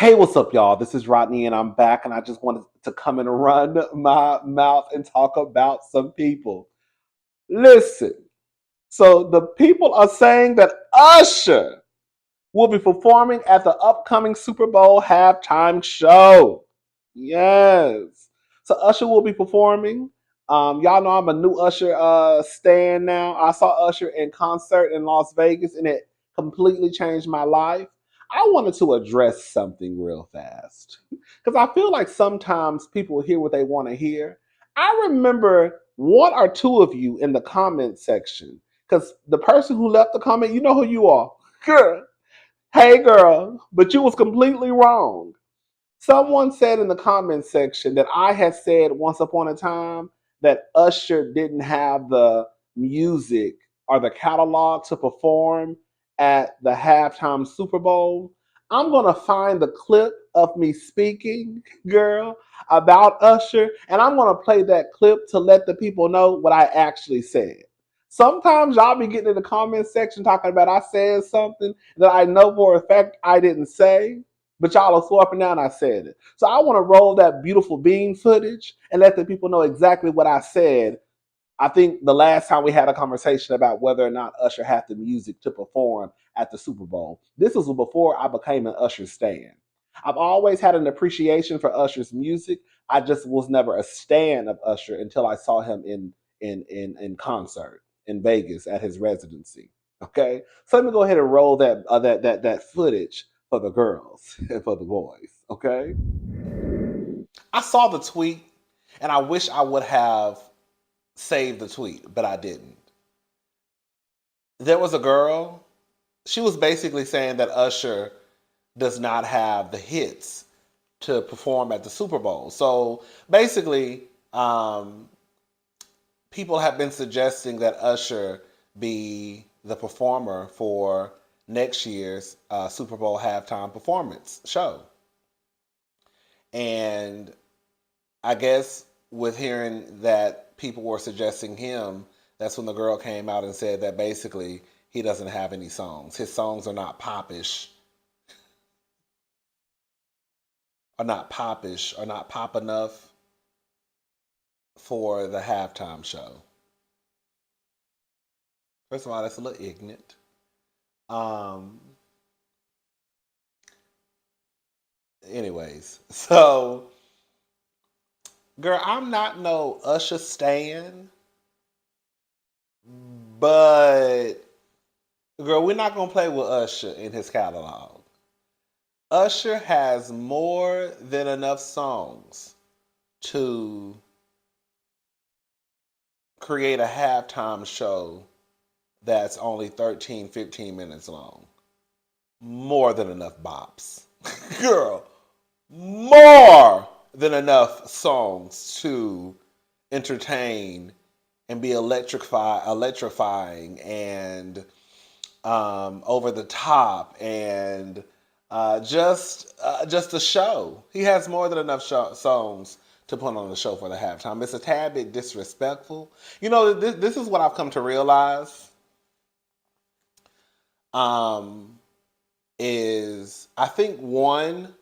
Hey, what's up, y'all? This is Rodney, and I'm back, and I just wanted to come and run my mouth and talk about some people. Listen, so the people are saying that Usher will be performing at the upcoming Super Bowl halftime show. Yes. So Usher will be performing. Y'all know I'm a new Usher stan now. I saw Usher in concert in Las Vegas and it completely changed my life. I wanted to address something real fast because I feel like sometimes people hear what they want to hear. I remember one or two of you in the comment section because the person who left the comment, you know who you are. Girl, hey girl, but you was completely wrong. Someone said in the comment section that I had said once upon a time that Usher didn't have the music or the catalog to perform at the halftime Super Bowl. I'm going to find the clip of me speaking, girl, about Usher, and I'm going to play that clip to let the people know what I actually said. Sometimes y'all be getting in the comment section talking about I said something that I know for a fact I didn't say, but y'all are so up and down I said it. So I want to roll that beautiful bean footage and let the people know exactly what I said. I think the last time we had a conversation about whether or not Usher had the music to perform at the Super Bowl. This was before I became an Usher stan. I've always had an appreciation for Usher's music. I just was never a stan of Usher until I saw him in concert in Vegas at his residency. Okay, so let me go ahead and roll that footage for the girls and for the boys. Okay, I saw the tweet and I wish I would have saved the tweet, but I didn't. There was a girl. She was basically saying that Usher does not have the hits to perform at the Super Bowl. So basically, people have been suggesting that Usher be the performer for next year's Super Bowl halftime performance show. And I guess with hearing that people were suggesting him, that's when the girl came out and said that basically he doesn't have any songs. His songs are not popish, or not pop enough for the halftime show. First of all, that's a little ignorant. Um, anyways, so girl, I'm not no Usher stan, but girl, we're not gonna play with Usher in his catalog. Usher has more than enough songs to create a halftime show that's only 13, 15 minutes long. More than enough bops. Girl, more than enough songs to entertain and be electrifying and over the top and just a show. He has more than enough songs to put on the show for the halftime. It's a tad bit disrespectful. You know, this is what I've come to realize. Um, is I think one,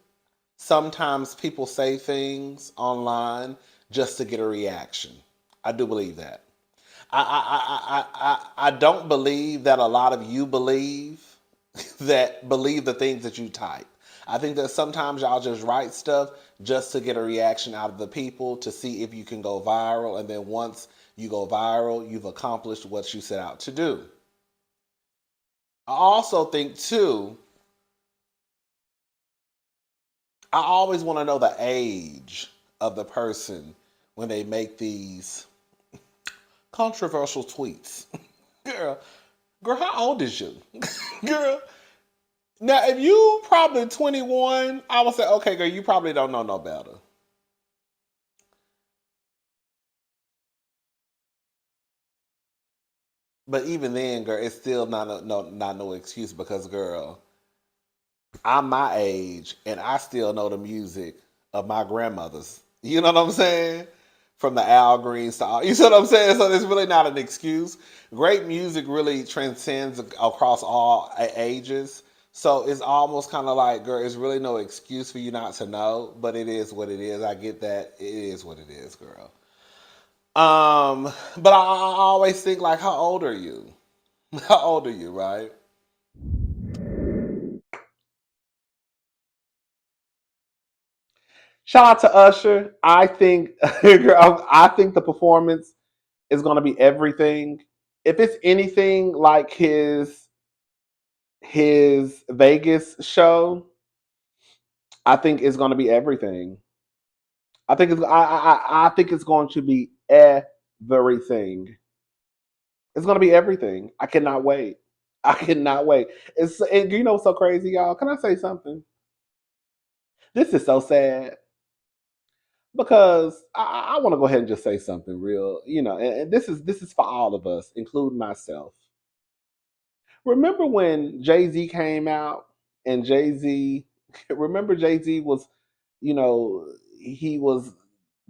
sometimes people say things online just to get a reaction. I do believe that. I don't believe that a lot of you believe believe the things that you type. I think that sometimes y'all just write stuff just to get a reaction out of the people to see if you can go viral. And then once you go viral, you've accomplished what you set out to do. I also think, too, I always want to know the age of the person when they make these controversial tweets. Girl, girl, how old is you? Girl, now if you probably 21, I would say, okay, girl, you probably don't know no better. But even then, girl, it's still not no excuse because, girl, I'm my age and I still know the music of my grandmothers. You know what I'm saying? From the Al Greens to all, you know what I'm saying? So it's really not an excuse. Great music really transcends across all ages. So it's almost kind of like, girl, it's really no excuse for you not to know, but it is what it is. I get that. It is what it is, girl. But I always think like, how old are you? How old are you, right? Shout out to Usher. I think, girl, I think the performance is going to be everything. If it's anything like his Vegas show, I think it's going to be everything. I think it's going to be everything. It's going to be everything. I cannot wait. I cannot wait. You know what's so crazy, y'all? Can I say something? This is so sad because I want to go ahead and just say something real. And this is for all of us, including myself. Remember when Jay Z came out and Jay Z? Remember Jay Z was, he was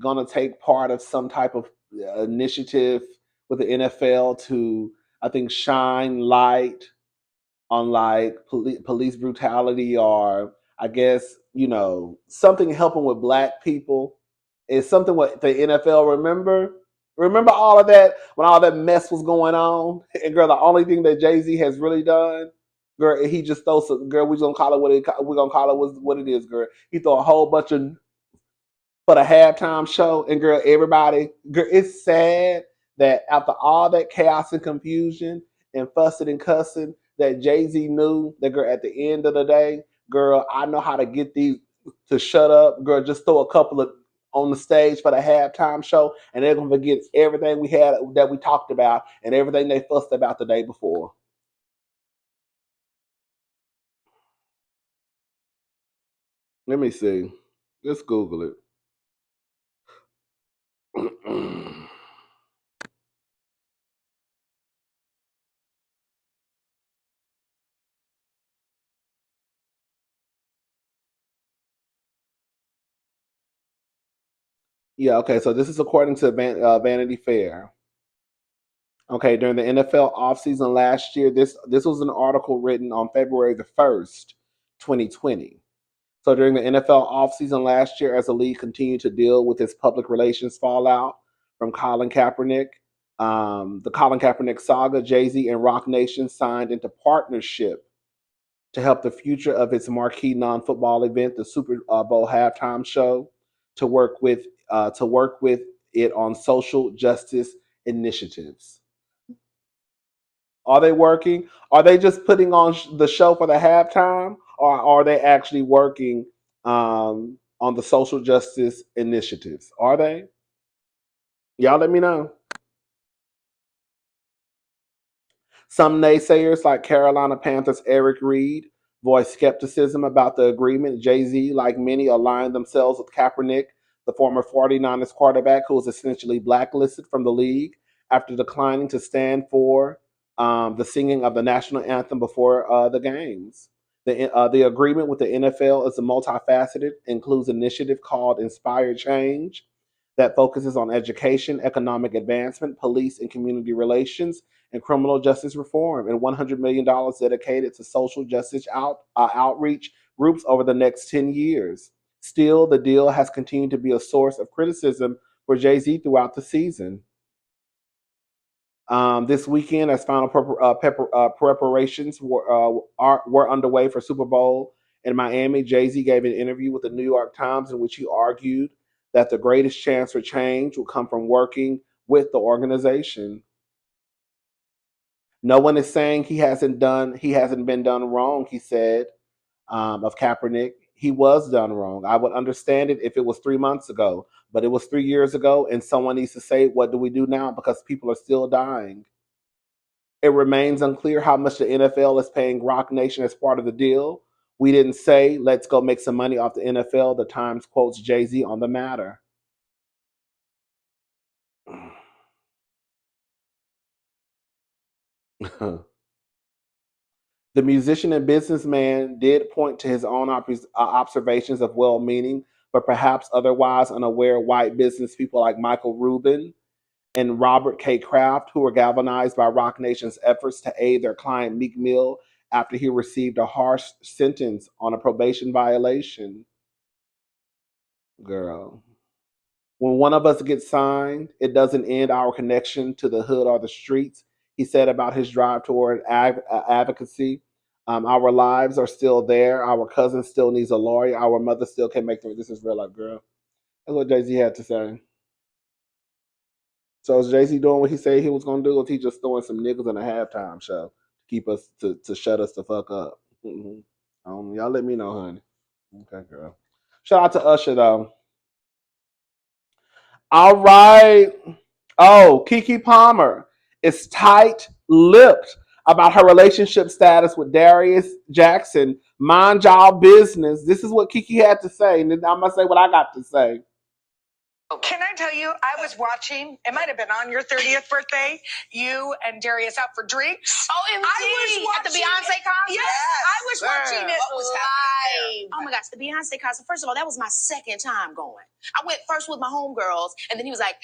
gonna take part of some type of initiative with the NFL to, I think, shine light on like police brutality, or I guess something helping with black people. Is something what the NFL remember all of that when all that mess was going on. And girl, the only thing that Jay-Z has really done, girl, he just throw some, girl, we're gonna call it what it is, girl. He throw a whole bunch of for the halftime show. And girl, everybody, girl, it's sad that after all that chaos and confusion and fussing and cussing, that Jay Z knew that, girl, at the end of the day, girl, I know how to get these to shut up. Girl, just throw a couple of on the stage for the halftime show, and they're gonna forget everything we had that we talked about and everything they fussed about the day before. Let me see. Let's Google it. Yeah, okay, so this is according to Vanity Fair. Okay, during the NFL offseason last year, this was an article written on February the 1st, 2020. So during the NFL offseason last year, as the league continued to deal with its public relations fallout from Colin Kaepernick, the Colin Kaepernick saga, Jay-Z and Rock Nation signed into partnership to help the future of its marquee non-football event, the Super Bowl halftime show, to work with it on social justice initiatives. Are they working? Are they just putting on the show for the halftime, or are they actually working on the social justice initiatives? Are they? Y'all let me know. Some naysayers, like Carolina Panthers' Eric Reed, voiced skepticism about the agreement. Jay-Z, like many, aligned themselves with Kaepernick, the former 49ers quarterback who was essentially blacklisted from the league after declining to stand for the singing of the national anthem before the games. The agreement with the NFL is a multifaceted, includes an initiative called Inspire Change that focuses on education, economic advancement, police and community relations, and criminal justice reform, and $100 million dedicated to social justice outreach groups over the next 10 years. Still, the deal has continued to be a source of criticism for Jay Z throughout the season. This weekend, as final preparations were underway for Super Bowl in Miami, Jay Z gave an interview with the New York Times in which he argued that the greatest chance for change will come from working with the organization. No one is saying he hasn't been done wrong. He said of Kaepernick, he was done wrong. I would understand it if it was 3 months ago, but it was 3 years ago, and someone needs to say, what do we do now? Because people are still dying. It remains unclear how much the NFL is paying Rock Nation as part of the deal. We didn't say, let's go make some money off the NFL. The Times quotes Jay Z on the matter. The musician and businessman did point to his own observations of well meaning, but perhaps otherwise unaware white business people like Michael Rubin and Robert K. Kraft, who were galvanized by Rock Nation's efforts to aid their client Meek Mill after he received a harsh sentence on a probation violation. Girl. When one of us gets signed, it doesn't end our connection to the hood or the streets, he said about his drive toward advocacy. Our lives are still there. Our cousin still needs a lawyer. Our mother still can't make them. This is real life, girl. That's what Jay Z had to say. So is Jay Z doing what he said he was going to do, or is he just throwing some niggas in a halftime show to keep us to shut us the fuck up? Y'all let me know, honey. Okay, girl. Shout out to Usher though. All right. Oh, Keke Palmer is tight-lipped about her relationship status with Darius Jackson. Mind y'all business. This is what Keke had to say, and then I'm gonna say what I got to say. Can I tell you, I was watching, it might have been on your 30th birthday, you and Darius out for drinks. OMG, I was watching, at the Beyonce concert? Yes, I was watching it live. Oh my gosh, the Beyonce concert. First of all, that was my second time going. I went first with my homegirls, and then he was like,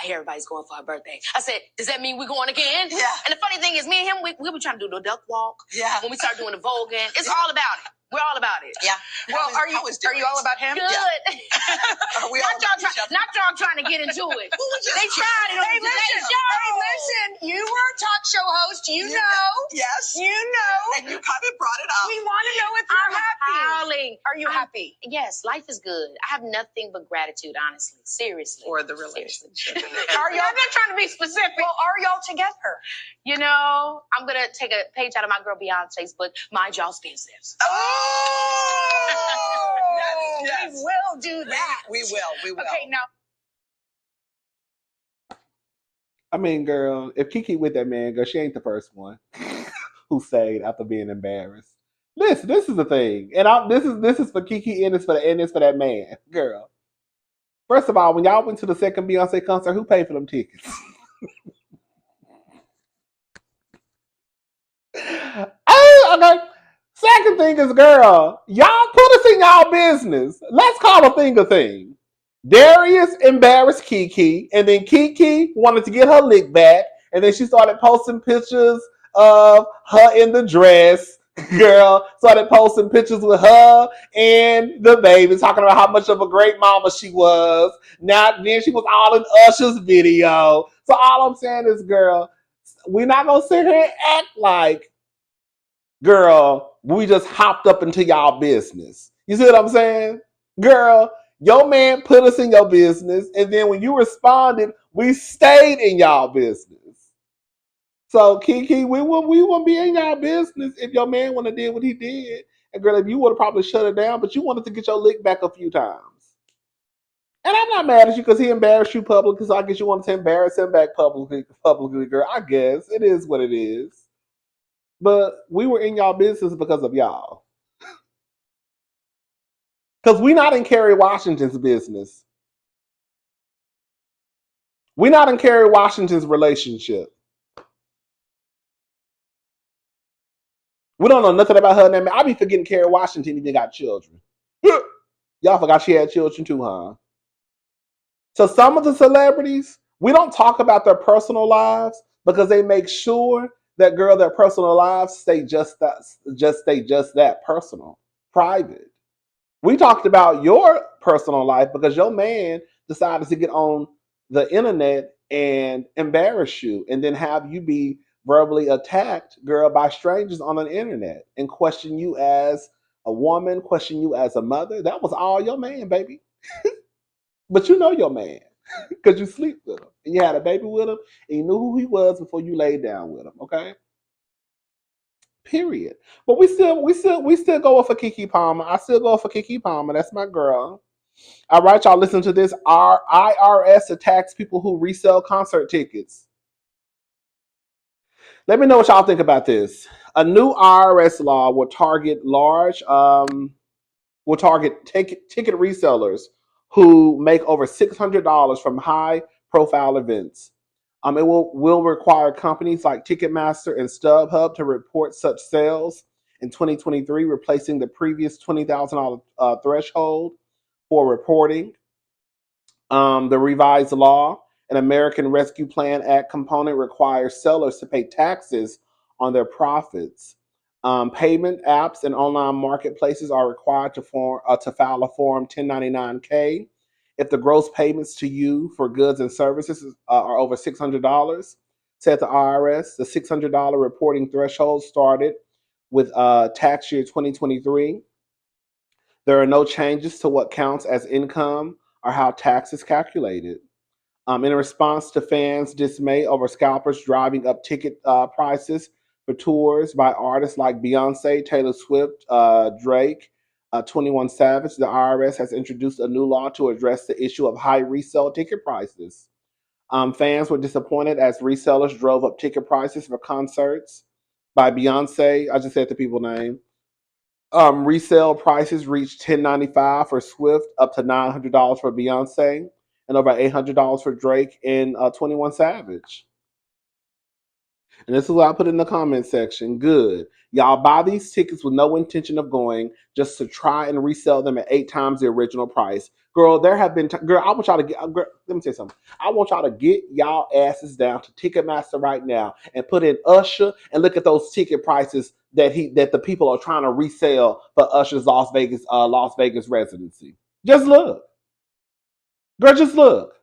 I hear everybody's going for her birthday. I said, does that mean we're going again? Yeah. And the funny thing is, me and him, we were trying to do the duck walk. Yeah. When we started doing the voguing, it's all about it. We're all about it. Yeah. Well, are you all about him? Good. Yeah. Are we all not y'all trying to get into it. They tried it. Hey, listen. You were a talk show host. You know. Yes. You know. And you kind of brought it up. We want to know if you're happy. Howling. Are you happy? Yes, life is good. I have nothing but gratitude, honestly. Seriously. For the relationship. Are y'all I'm not trying to be specific. Well, are y'all together? You know, I'm going to take a page out of my girl Beyonce's book, Mind Y'all's Business. Yes. We will do that. We will. Okay, now. I mean, girl, if Keke with that man, girl, she ain't the first one who stayed after being embarrassed. Listen, this is the thing, and this is for Keke and it's for that man, girl. First of all, when y'all went to the second Beyonce concert, who paid for them tickets? Oh, okay. Second thing is, girl, y'all put us in y'all business. Let's call a thing a thing. Darius embarrassed Keke, and then Keke wanted to get her lick back, and then she started posting pictures of her in the dress. Girl started posting pictures with her and the baby, talking about how much of a great mama she was. Now, then she was all in Usher's video. So all I'm saying is, girl, we're not gonna sit here and act like, girl, we just hopped up into y'all business. You see what I'm saying? Girl, your man put us in your business, and then when you responded, we stayed in y'all business. So, Keke, we wouldn't be in y'all business if your man wouldn't have did what he did. And girl, if you would have probably shut it down, but you wanted to get your lick back a few times. And I'm not mad at you because he embarrassed you publicly, so I guess you wanted to embarrass him back publicly, girl. I guess it is what it is. But we were in y'all business because of y'all. Because we're not in Kerry Washington's business. We're not in Kerry Washington's relationship. We don't know nothing about her name. I be forgetting Kerry Washington even got children. Y'all forgot she had children too, huh? So some of the celebrities, we don't talk about their personal lives because they make sure that, girl, their personal lives stay just that personal, private. We talked about your personal life because your man decided to get on the internet and embarrass you and then have you be verbally attacked, girl, by strangers on the internet and question you as a woman, question you as a mother. That was all your man, baby. But you know your man because you sleep with him and you had a baby with him and you knew who he was before you laid down with him, okay? Period. But we still go for Keke Palmer. I still go for Keke Palmer. That's my girl. All right, y'all, listen to this. Our IRS attacks people who resell concert tickets. Let me know what y'all think about this. A new IRS law will target ticket resellers who make over $600 from high-profile events. It will require companies like Ticketmaster and StubHub to report such sales in 2023, replacing the previous $20,000 threshold for reporting. The revised law, an American Rescue Plan Act component, requires sellers to pay taxes on their profits. Payment apps and online marketplaces are required to file a Form 1099-K if the gross payments to you for goods and services are over $600. Said the IRS, the $600 reporting threshold started with tax year 2023. There are no changes to what counts as income or how tax is calculated. In response to fans' dismay over scalpers driving up ticket prices for tours by artists like Beyonce, Taylor Swift, Drake, 21 Savage, the IRS has introduced a new law to address the issue of high resale ticket prices. Fans were disappointed as resellers drove up ticket prices for concerts by Beyonce. I just said the people's name. Resale prices reached $10.95 for Swift, up to $900 for Beyonce, and over $800 for Drake and 21 Savage. And this is what I put in the comment section. Good. Y'all buy these tickets with no intention of going, just to try and resell them at 8 times the original price. Girl, there have been girl. I want y'all to get. Girl, let me tell you something. I want y'all to get y'all asses down to Ticketmaster right now and put in Usher and look at those ticket prices that the people are trying to resell for Usher's Las Vegas residency. Just look, girl. Just look,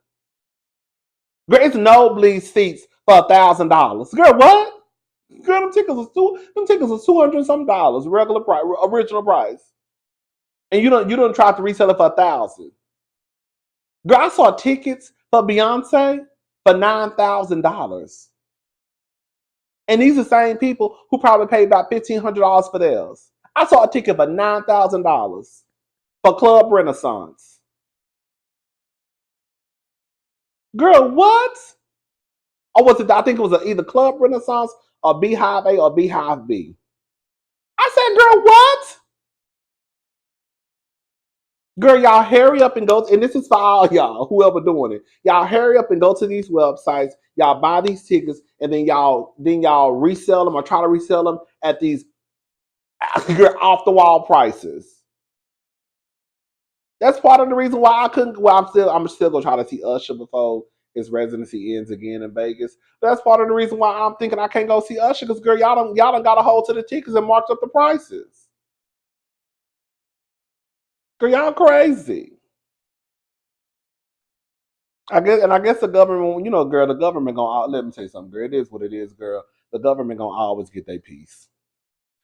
girl. It's nosebleed seats for $1,000. Girl, what? Girl, them tickets are $200 some dollars, regular price, original price, and you don't try to resell it for 1,000. Girl, I saw tickets for Beyonce for $9,000, and these are the same people who probably paid about $1,500 for theirs. I saw a ticket for $9,000 for Club Renaissance. Girl, what? Or was it? I think it was either Club Renaissance or Beehive A or Beehive B. I said, girl, what? Girl, y'all hurry up and go, and this is for all y'all, whoever doing it. Y'all hurry up and go to these websites. Y'all buy these tickets, and then y'all resell them or try to resell them at these off the wall prices. That's part of the reason why I couldn't. Well, I'm still gonna try to see Usher before his residency ends again in Vegas. But that's part of the reason why I'm thinking I can't go see Usher, because girl, y'all don't got a hold to the tickets and marked up the prices. Girl, y'all crazy. I guess the government, girl, the government gonna let me tell you something, girl. It is what it is, girl. The government gonna always get their piece.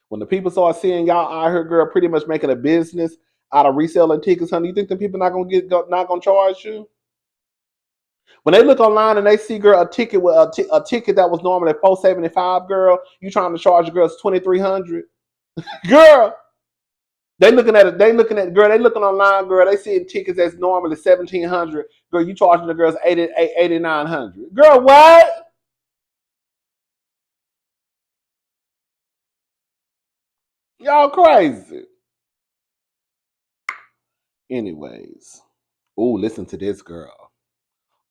When the people start seeing y'all out here, girl, pretty much making a business out of reselling tickets, honey, you think the people not gonna charge you? When they look online and they see, girl, a ticket with a ticket that was normally $475, girl, you trying to charge the girls $2,300, girl. They looking at it. They looking at girl. They looking online, girl. They seeing tickets that's normally 1,700. Girl, you charging the girls 8,900. Girl, what? Y'all crazy. Anyways, ooh, listen to this, girl.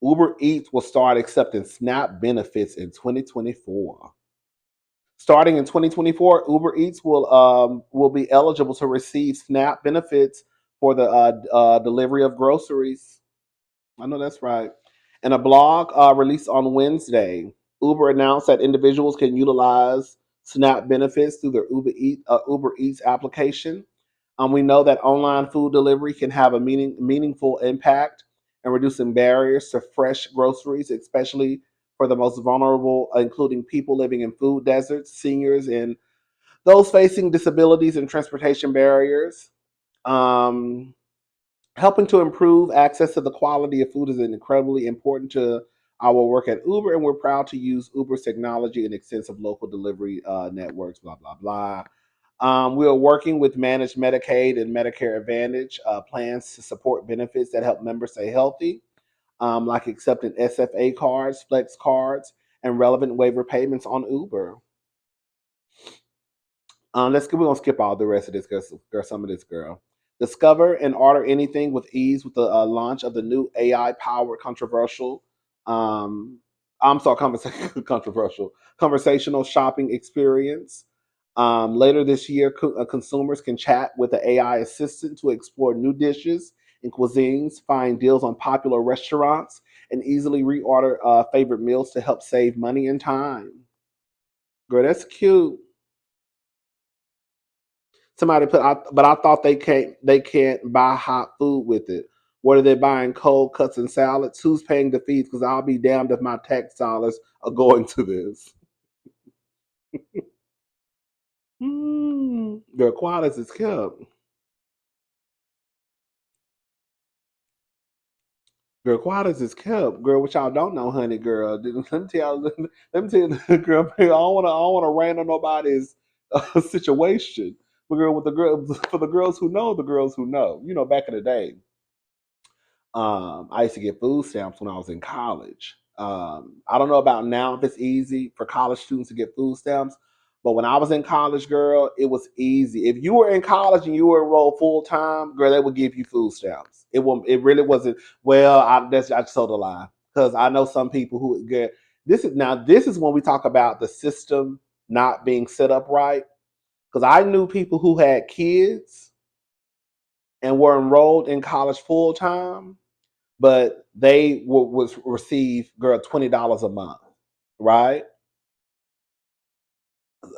Uber Eats will start accepting SNAP benefits in 2024. Starting in 2024, Uber Eats will be eligible to receive SNAP benefits for the delivery of groceries. I know that's right. In a blog released on Wednesday, Uber announced that individuals can utilize SNAP benefits through their Uber Eats application. We know that online food delivery can have a meaningful impact in reducing barriers to fresh groceries, especially for the most vulnerable, including people living in food deserts, seniors, and those facing disabilities and transportation barriers. Um, Helping to improve access to the quality of food is incredibly important to our work at Uber, and we're proud to use Uber's technology and extensive local delivery networks, blah, blah, blah. We are working with managed Medicaid and Medicare Advantage plans to support benefits that help members stay healthy, like accepting SFA cards, Flex cards, and relevant waiver payments on Uber. We're gonna skip all the rest of this, girl. Some of this, girl. Discover and order anything with ease with the launch of the new AI-powered controversial conversational shopping experience. Later this year, consumers can chat with the AI assistant to explore new dishes and cuisines, find deals on popular restaurants, and easily reorder favorite meals to help save money and time. Girl, that's cute. Somebody put out, but I thought they can't buy hot food with it. What are they buying? Cold cuts and salads? Who's paying the fees? Because I'll be damned if my tax dollars are going to this. Their qualities is kept. Girl, qualities is kept. Girl, what y'all don't know, honey, girl. Let me tell you, let me tell you, girl. I don't wanna rain on nobody's situation. But girl, with the girls, for the girls who know, the girls who know. Back in the day, I used to get food stamps when I was in college. I don't know about now if it's easy for college students to get food stamps, but when I was in college, girl, it was easy. If you were in college and you were enrolled full time, girl, they would give you food stamps. It really wasn't. Well, I just told a lie because I know some people who get this is when we talk about the system not being set up right. Because I knew people who had kids and were enrolled in college full time, but they was receive girl $20 a month, right?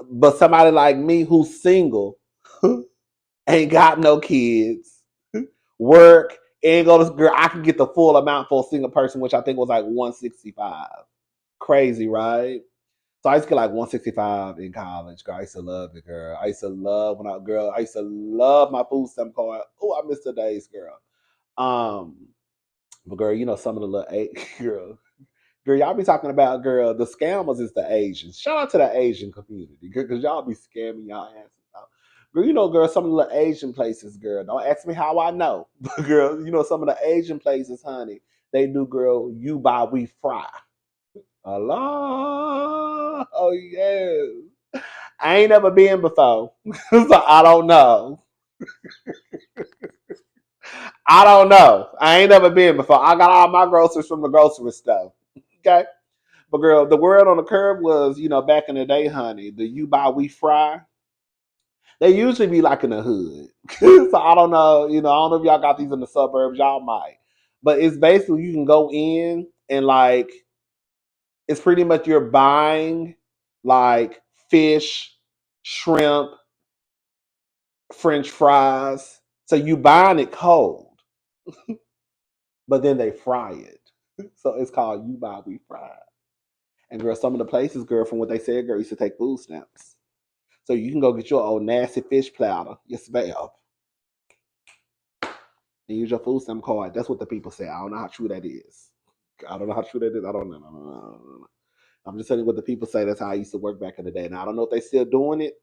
But somebody like me who's single, ain't got no kids, work, ain't go to girl, I can get the full amount for a single person, which I think was like 165. Crazy, right? So I used to get like 165 in college. Girl, I used to love it, girl. I used to love my food stamp card. Oh, I miss the days, girl. Um, but girl, some of the little girl. Girl, y'all be talking about, girl, the scammers is the Asians. Shout out to the Asian community, because y'all be scamming y'all asses out. Girl, girl, some of the little Asian places, girl, don't ask me how I know. But girl, some of the Asian places, honey, they do, girl, you buy, we fry. Allah. Oh, yes. I ain't never been before, so I don't know. I don't know. I ain't never been before. I got all my groceries from the grocery store. Okay. But girl, the word on the curb was, back in the day, honey, the you buy, we fry. They usually be like in the hood. So I don't know, I don't know if y'all got these in the suburbs, y'all might. But it's basically you can go in and like it's pretty much you're buying like fish, shrimp, French fries. So you buying it cold, but then they fry it. So it's called you buy, we fry. And girl, some of the places, girl, from what they said, girl, used to take food stamps. So you can go get your old nasty fish platter, yes, ma'am, and use your food stamp card. That's what the people say. I don't know how true that is. I don't know how true that is. I don't know. No. I'm just telling you what the people say. That's how I used to work back in the day. Now I don't know if they still doing it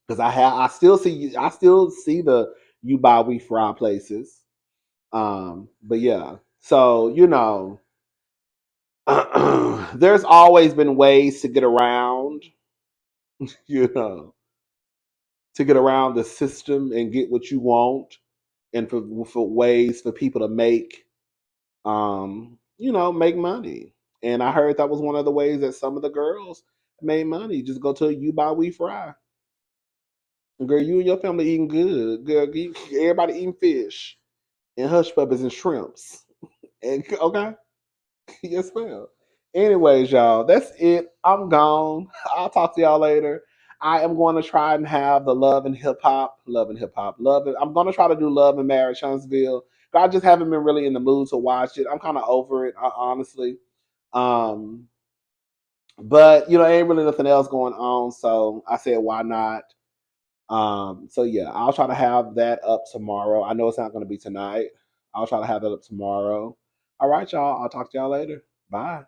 because I still see the you buy we fry places. But yeah. So there's always been ways to get around. You know, to get around the system and get what you want, and for ways for people to make money. And I heard that was one of the ways that some of the girls made money. Just go to a you buy we fry. Girl, you and your family eating good. Girl, everybody eating fish and hush puppies and shrimps. And okay, yes, ma'am. Anyways, y'all, that's it. I'm gone. I'll talk to y'all later. I am going to try and have the Love and Hip Hop, Love it. I'm going to try to do Love and Marriage Huntsville. I just haven't been really in the mood to watch it. I'm kind of over it, honestly. Um, but ain't really nothing else going on, so I said, why not? So yeah, I'll try to have that up tomorrow. I know it's not going to be tonight. I'll try to have that up tomorrow. All right, y'all. I'll talk to y'all later. Bye.